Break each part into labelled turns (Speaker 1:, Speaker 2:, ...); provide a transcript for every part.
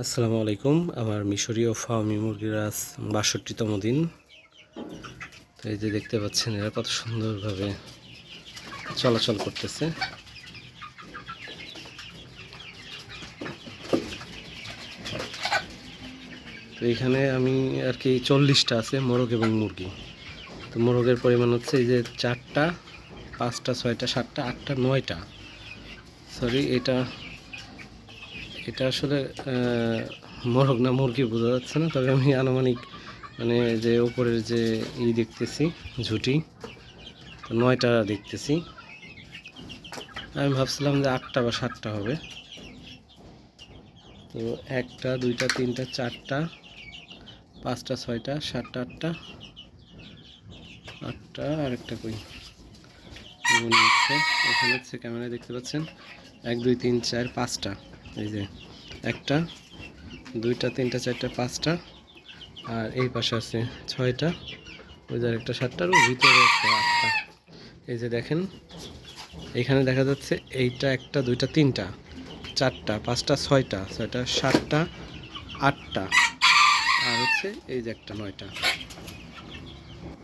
Speaker 1: আসসালামু আলাইকুম। আমার মিশরীয় ফার্মি মুরগির আজ ৬২তম দিন। তো এই যে দেখতে পাচ্ছেন এরা কত সুন্দরভাবে চলাচল করতেছে। তো এখানে আমি আর কি ৪০টা আছে মোরগ এবং মুরগি। তো মোরগের পরিমাণ হচ্ছে এই যে ৪টা, ৫টা, ৬টা, ৭টা, ৮টা, ৯টা। সরি, এটা এটা আসলে মোরগ না মুরগি বোঝা যাচ্ছে না, তবে আমি আনুমানিক মানে যে উপরের যে দেখতেছি ঝুঁটি, তো ৯টা দেখতেছি। আমি ভাবছিলাম যে ৮টা বা ৭টা হবে। তো ১টা, ২টা, ৩টা, ৪টা, ৫টা, ৬টা, ৭টা, ৮টা, ৮টা, আরেকটা কই মনে হচ্ছে এখানে হচ্ছে ক্যামেরায় দেখতে পাচ্ছেন ১, ২, ৩, ৪, ৫টা। এই যে ১টা, ২টা, ৩টা, ৪টা, ৫টা, আর এই পাশে আছে ৬টা, ওই যে আরেকটা ৭টার ভিতরে একটা ৮টা। এই যে দেখেন এখানে দেখা যাচ্ছে এইটা ১টা, ২টা, ৩টা, ৪টা, ৫টা, ৬টা, ৭টা, ৮টা, আর হচ্ছে এই যে একটা ৯টা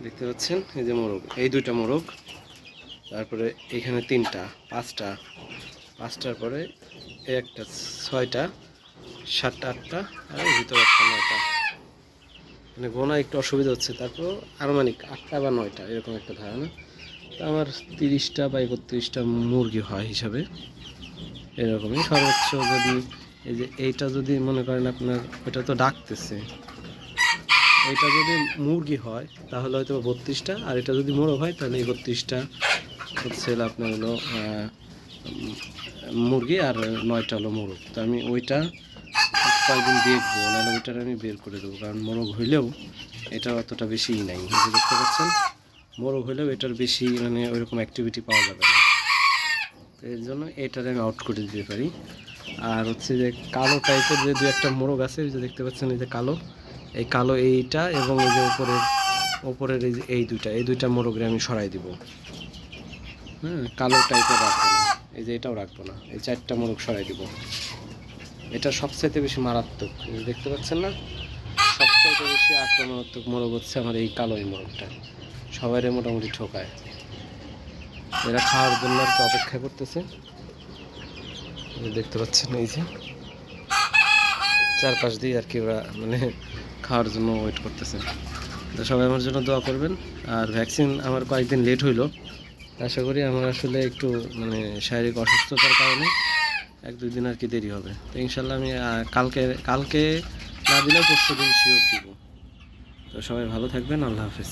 Speaker 1: দেখতে পাচ্ছেন। এই যে মোরগ, এই দুইটা মোরগ, তারপরে এখানে ৩টা, ৫টা, ৫টার পরে এই একটা ৬টা, ৭টা, ৮টা, আর ভিতরে একটা ৯টা। মানে গোনা একটু অসুবিধা হচ্ছে, তারপর আনুমানিক ৮টা বা ৯টা এরকম একটা ধারণা। তো আমার ৩০টা বা ৩১টা মুরগি হয় হিসাবে এরকমই। সর্বোচ্চ যদি এই যে এইটা যদি মনে করেন আপনার, ওইটা তো ডাকতেছে, এইটা যদি মুরগি হয় তাহলে হয়তো ৩২টা, আর এটা যদি মোরগ হয় তাহলে ৩১টা হচ্ছে আপনার হলো মুরগি, আর ৯টা হলো মোরগ। তো আমি ওইটা কয়েকদিন দেখবো, নাহলে ওইটার আমি বের করে দেবো, কারণ মোরগ হইলেও এটা অতটা বেশিই নাই। দেখতে পাচ্ছেন মোরগ হইলেও এটার বেশি মানে ওইরকম অ্যাক্টিভিটি পাওয়া যাবে না, তো এর জন্য এটার আমি আউট করে দিতে পারি। আর হচ্ছে যে কালো টাইপের যে দু একটা মোরগ আছে, এই যে দেখতে পাচ্ছেন এই যে কালো, এই কালো এইটা এবং এই যে ওপরের এই দুইটা মোরগরে আমি সরাই দিব। হ্যাঁ, কালো টাইপের রাখবো না, এই যে এটাও রাখবো না, এই 4টা মোরগ সরাই দিব। এটা সবচাইতে বেশি মারাত্মক, দেখতে পাচ্ছেন না, সবচাইতে বেশি আক্রমণাত্মক মোরগ হচ্ছে আমার এই কালো এই মোরগটা, সবাইরে মোটামুটি ঠোকায়। এরা খাওয়ার জন্য আর কি অপেক্ষা করতেছে, দেখতে পাচ্ছেন এই যে চারপাশ দিয়ে আর কি ওরা মানে খাওয়ার জন্য ওয়েট করতেছে। তো সবাই আমার জন্য দোয়া করবেন। আর ভ্যাকসিন আমার কয়েকদিন লেট হইলো, আশা করি আমার আসলে একটু মানে শারীরিক অসুস্থতার কারণে ১-২ দিন আর কি দেরি হবে। তো ইনশাল্লাহ আমি কালকে না দিলেও পরশু দিন শিওর দিব। তো সবাই ভালো থাকবেন, আল্লাহ হাফেজ।